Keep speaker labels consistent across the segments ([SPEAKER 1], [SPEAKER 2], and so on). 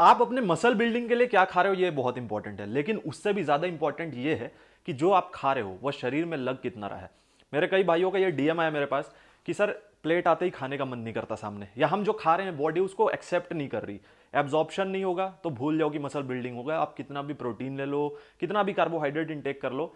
[SPEAKER 1] आप अपने muscle building के लिए क्या खा रहे हो ये बहुत इंपॉर्टेंट है, लेकिन उससे भी ज्यादा इंपॉर्टेंट ये है कि जो आप खा रहे हो वह शरीर में लग कितना रहा है। मेरे कई भाइयों का ये डीएम आया मेरे पास कि सर प्लेट आते ही खाने का मन नहीं करता सामने, या हम जो खा रहे हैं बॉडी उसको एक्सेप्ट नहीं कर रही, एब्जॉर्प्शन नहीं होगा तो भूल जाओ कि मसल बिल्डिंग होगा। आप कितना भी प्रोटीन ले लो, कितना भी कार्बोहाइड्रेट इंटेक कर लो,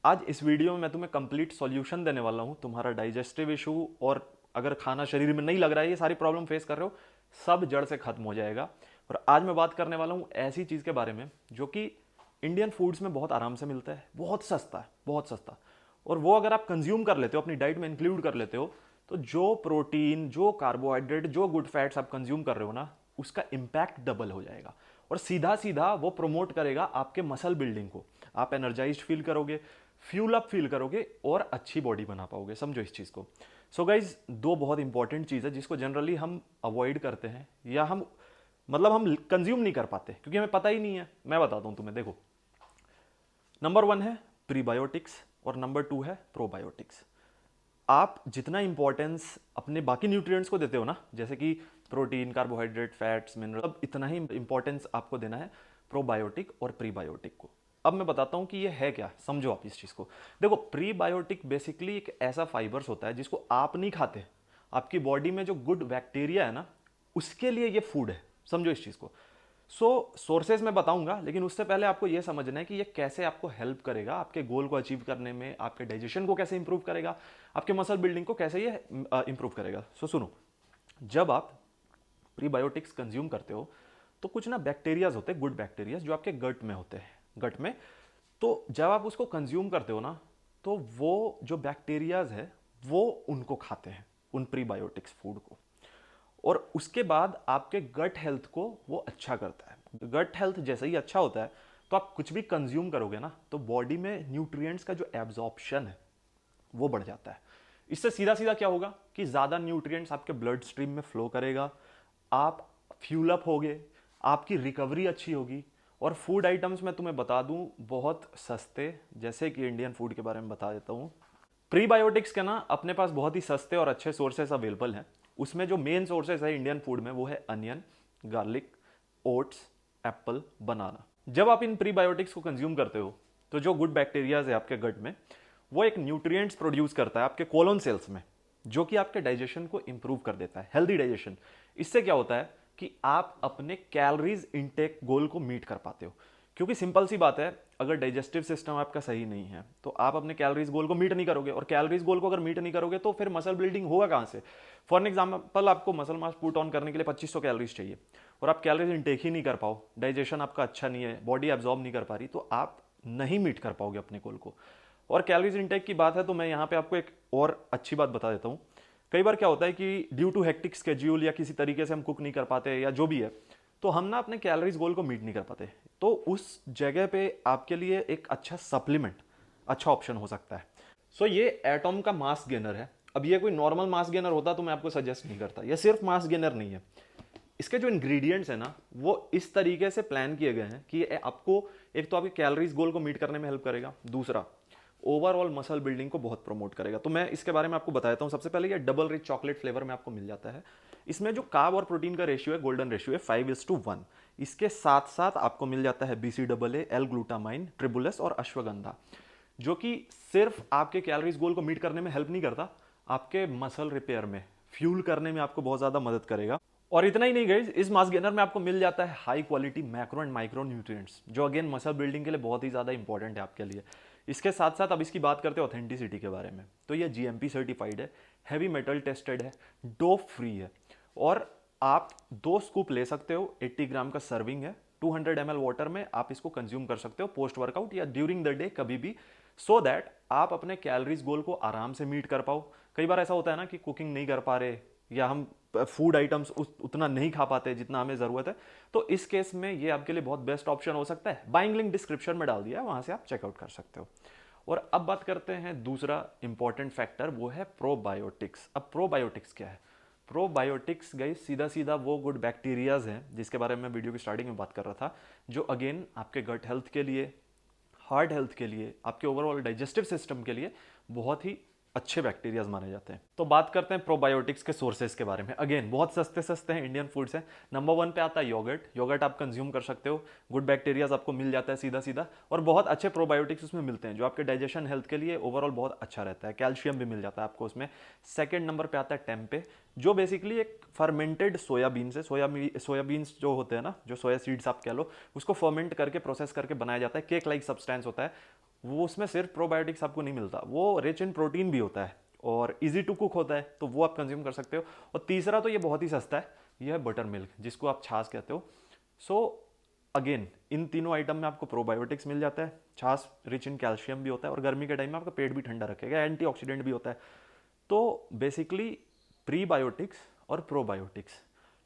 [SPEAKER 1] आज इस वीडियो में मैं तुम्हें कंप्लीट सॉल्यूशन देने वाला हूं तुम्हारा डाइजेस्टिव इशू, और अगर खाना शरीर में नहीं लग रहा है, ये सारी प्रॉब्लम फेस कर रहे हो, सब जड़ से खत्म हो जाएगा। और आज मैं बात करने वाला हूं ऐसी चीज के बारे में जो कि इंडियन फूड्स में बहुत आराम से मिलता है, बहुत सस्ता है, बहुत सस्ता। और वो अगर आप कंज्यूम कर लेते हो, अपनी डाइट में इंक्लूड कर लेते हो, तो जो प्रोटीन, जो कार्बोहाइड्रेट, जो गुड फैट्स आप कंज्यूम कर रहे हो ना, उसका इंपैक्ट डबल हो जाएगा। और सीधा सीधा वो प्रोमोट करेगा आपके मसल बिल्डिंग को। आप एनर्जाइज्ड फील करोगे, फ्यूल अप फील करोगे और अच्छी बॉडी बना पाओगे। समझो इस चीज़ को। सो गाइज, दो बहुत इंपॉर्टेंट चीज़ है जिसको जनरली हम अवॉइड करते हैं, या हम मतलब हम कंज्यूम नहीं कर पाते क्योंकि हमें पता ही नहीं है। मैं बताता हूं तुम्हें, देखो, नंबर 1 है प्रीबायोटिक्स और नंबर 2 है प्रोबायोटिक्स। आप जितना इंपॉर्टेंस अपने बाकी न्यूट्रिएंट्स को देते हो ना, जैसे कि प्रोटीन, कार्बोहाइड्रेट, फैट्स, मिनरल, अब इतना ही इंपॉर्टेंस आपको देना है प्रोबायोटिक और प्रीबायोटिक को। अब मैं बताता हूं कि ये है क्या, समझो आप इस चीज को। देखो, प्रीबायोटिक बेसिकली एक ऐसा फाइबर्स होता है जिसको आप नहीं खाते, आपकी बॉडी में जो गुड बैक्टीरिया है ना, उसके लिए ये फूड है। समझो इस चीज को। सोर्सेज मैं बताऊंगा, लेकिन उससे पहले आपको यह समझना है कि ये कैसे आपको हेल्प करेगा आपके गोल को अचीव करने में, आपके डाइजेशन को कैसे इंप्रूव करेगा, आपके मसल बिल्डिंग को कैसे ये इंप्रूव करेगा। सुनो, जब आप प्रीबायोटिक्स कंज्यूम करते हो तो कुछ ना बैक्टीरियाज होते हैं, गुड बैक्टीरियाज, जो आपके गट में होते हैं, गट में। तो जब आप उसको कंज्यूम करते हो ना, तो वो जो बैक्टीरियाज है वो उनको खाते हैं, उन प्रीबायोटिक्स फूड को। और उसके बाद आपके गट हेल्थ को वो अच्छा करता है। गट हेल्थ जैसे ही अच्छा होता है तो आप कुछ भी कंज्यूम करोगे ना, तो बॉडी में न्यूट्रिएंट्स का जो एब्जॉर्प्शन है वो बढ़ जाता है। इससे सीधा सीधा क्या होगा कि ज्यादा न्यूट्रिएंट्स आपके ब्लड स्ट्रीम में फ्लो करेगा, आप फ्यूल अप होगे, आपकी रिकवरी अच्छी होगी। और फूड आइटम्स मैं तुम्हें बता दूं बहुत सस्ते, जैसे कि इंडियन फूड के बारे में बता देता हूं। प्रीबायोटिक्स के ना अपने पास बहुत ही सस्ते और अच्छे सोर्सेस अवेलेबल हैं। उसमें जो मेन सोर्सेस है इंडियन फूड में, वो है अनियन, गार्लिक, ओट्स, एप्पल, बनाना। जब आप इन प्रीबायोटिक्स को कंज्यूम करते हो तो जो गुड बैक्टीरियाज है आपके गट में, वो एक न्यूट्रिएंट्स प्रोड्यूस करता है आपके कोलोन सेल्स में, जो कि आपके डाइजेशन को इंप्रूव कर देता है, हेल्दी डाइजेशन। इससे क्या होता है कि आप अपने कैलोरीज इनटेक गोल को मीट कर पाते हो। क्योंकि सिंपल सी बात है, अगर डाइजेस्टिव सिस्टम आपका सही नहीं है तो आप अपने कैलोरीज गोल को मीट नहीं करोगे, और कैलोरीज गोल को अगर मीट नहीं करोगे तो फिर मसल बिल्डिंग होगा कहां से। फॉर एग्जाम्पल, आपको मसल मास पुट ऑन करने के लिए 2500 कैलोरीज चाहिए, और आप कैलोरीज इनटेक ही नहीं कर पाओ, डाइजेशन आपका अच्छा नहीं है, बॉडी एब्जॉर्ब नहीं कर पा रही, तो आप नहीं मीट कर पाओगे अपने गोल को। और कैलोरीज इनटेक की बात है तो मैं यहाँ पे आपको एक और अच्छी बात बता देता हूँ। कई बार क्या होता है कि ड्यू टू हेक्टिक स्केड्यूल या किसी तरीके से हम कुक नहीं कर पाते या जो भी है, तो हम ना अपने कैलोरीज गोल को मीट नहीं कर पाते। तो उस जगह पे आपके लिए एक अच्छा सप्लीमेंट, अच्छा ऑप्शन हो सकता है। ये एटॉम का मास गेनर है। अब ये कोई नॉर्मल मास गेनर होता तो मैं आपको सजेस्ट नहीं करता। ये सिर्फ मास गेनर नहीं है, इसके जो इंग्रेडिएंट्स है ना, वो इस तरीके से प्लान किए गए हैं कि ये आपको, एक तो आपके कैलोरीज गोल को मीट करने में हेल्प करेगा, दूसरा ओवरऑल मसल बिल्डिंग को बहुत प्रमोट करेगा। तो मैं इसके बारे में आपको बताता हूँ। सबसे पहले ये डबल रिच चॉकलेट फ्लेवर में आपको मिल जाता है। इसमें जो कार्ब और प्रोटीन का रेशियो है, गोल्डन रेशियो है 5:1। इसके साथ साथ आपको मिल जाता है BCAA, एल ग्लूटामाइन, ट्रिबुलस और अश्वगंधा, जो कि सिर्फ आपके कैलोरीज गोल को मीट करने में हेल्प नहीं करता, आपके मसल रिपेयर में, फ्यूल करने में आपको बहुत ज्यादा मदद करेगा। और इतना ही नहीं गाइस, इस मास गेनर में आपको मिल जाता है high quality macro and micro nutrients, जो अगेन मसल बिल्डिंग के लिए बहुत ही ज्यादा इंपॉर्टेंट है आपके लिए। इसके साथ साथ अब इसकी बात करते हैं ऑथेंटिसिटी के बारे में, तो ये GMP सर्टिफाइड है, हैवी मेटल टेस्टेड है, डोप फ्री है, और आप 2 स्कूप ले सकते हो। 80 ग्राम का सर्विंग है, 200 ml वाटर में आप इसको कंज्यूम कर सकते हो पोस्ट वर्कआउट या ड्यूरिंग द डे कभी भी, सो दैट आप अपने कैलोरीज गोल को आराम से मीट कर पाओ। कई बार ऐसा होता है ना कि कुकिंग नहीं कर पा रहे, या हम फूड आइटम्स उतना नहीं खा पाते जितना हमें जरूरत है, तो इस केस में ये आपके लिए बहुत बेस्ट ऑप्शन हो सकता है। बाइंग लिंक डिस्क्रिप्शन में डाल दिया है, वहां से आप चेकआउट कर सकते हो। और अब बात करते हैं दूसरा इंपॉर्टेंट फैक्टर, वो है प्रोबायोटिक्स। अब प्रोबायोटिक्स क्या है? प्रोबायोटिक्स गई सीधा सीधा वो गुड बैक्टीरियाज हैं जिसके बारे में मैं वीडियो की स्टार्टिंग में बात कर रहा था, जो अगेन आपके गट हेल्थ के लिए, हार्ट हेल्थ के लिए, आपके ओवरऑल डाइजेस्टिव सिस्टम के लिए बहुत ही अच्छे बैक्टीरियाज माने जाते हैं। तो बात करते हैं प्रोबायोटिक्स के सोर्सेज के बारे में। अगेन बहुत सस्ते सस्ते हैं, इंडियन फूड से। नंबर 1 पे आता है योगर्ट। योगर्ट आप कंज्यूम कर सकते हो, गुड बैक्टीरियाज आपको मिल जाता है सीधा सीधा, और बहुत अच्छे प्रोबायोटिक्स उसमें मिलते हैं जो आपके डाइजेशन हेल्थ के लिए ओवरऑल बहुत अच्छा रहता है। कैल्शियम भी मिल जाता है आपको उसमें। सेकेंड नंबर पे आता है टेम्पे, जो बेसिकली एक फर्मेंटेड सोयाबीन से, सोयाबीन्स जो होते हैं ना, जो सोया सीड्स आप कह लो, उसको फर्मेंट करके प्रोसेस करके बनाया जाता है। केक लाइक सब्सटेंस होता है वो। उसमें सिर्फ प्रोबायोटिक्स आपको नहीं मिलता, वो रिच इन प्रोटीन भी होता है और इजी टू कुक होता है, तो वो आप कंज्यूम कर सकते हो। और तीसरा तो ये बहुत ही सस्ता है, ये है बटर मिल्क, जिसको आप छाछ कहते हो। सो अगेन इन तीनों आइटम में आपको प्रोबायोटिक्स मिल जाता है। छाछ रिच इन कैल्शियम भी होता है और गर्मी के टाइम में आपका पेट भी ठंडा रखेगा, एंटीऑक्सीडेंट भी होता है। तो बेसिकली प्रीबायोटिक्स और प्रोबायोटिक्स,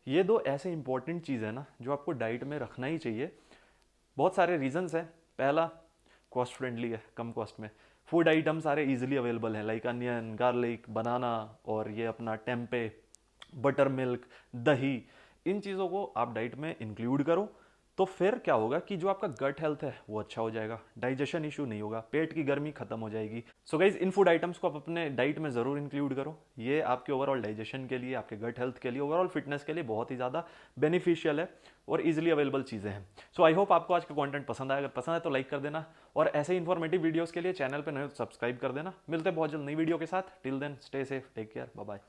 [SPEAKER 1] ये दो ऐसे इंपॉर्टेंट चीज़ है ना जो आपको डाइट में रखना ही चाहिए। बहुत सारे रीजंस हैं। पहला, कॉस्ट फ्रेंडली है, कम कॉस्ट में। फूड आइटम सारे इजीली अवेलेबल हैं, लाइक अनियन, गार्लिक, बनाना, और ये अपना टेम्पे, बटर मिल्क, दही। इन चीज़ों को आप डाइट में इंक्लूड करो, तो फिर क्या होगा कि जो आपका गट हेल्थ है वो अच्छा हो जाएगा, डाइजेशन इशू नहीं होगा, पेट की गर्मी खत्म हो जाएगी। सो गाइज, इन फूड आइटम्स को आप अपने डाइट में ज़रूर इंक्लूड करो। ये आपके ओवरऑल डाइजेशन के लिए, आपके गट हेल्थ के लिए, ओवरऑल फिटनेस के लिए बहुत ही ज़्यादा बेनिफिशियल है और इजीली अवेलेबल चीज़ें हैं। सो आई होप आपको आज का कंटेंट पसंद आया। अगर पसंद है तो लाइक कर देना, और ऐसे इन्फॉर्मेटिव वीडियोस के लिए चैनल पर नए सब्सक्राइब कर देना। मिलते हैं बहुत जल्द नई वीडियो के साथ। Till then stay safe, take care, bye bye.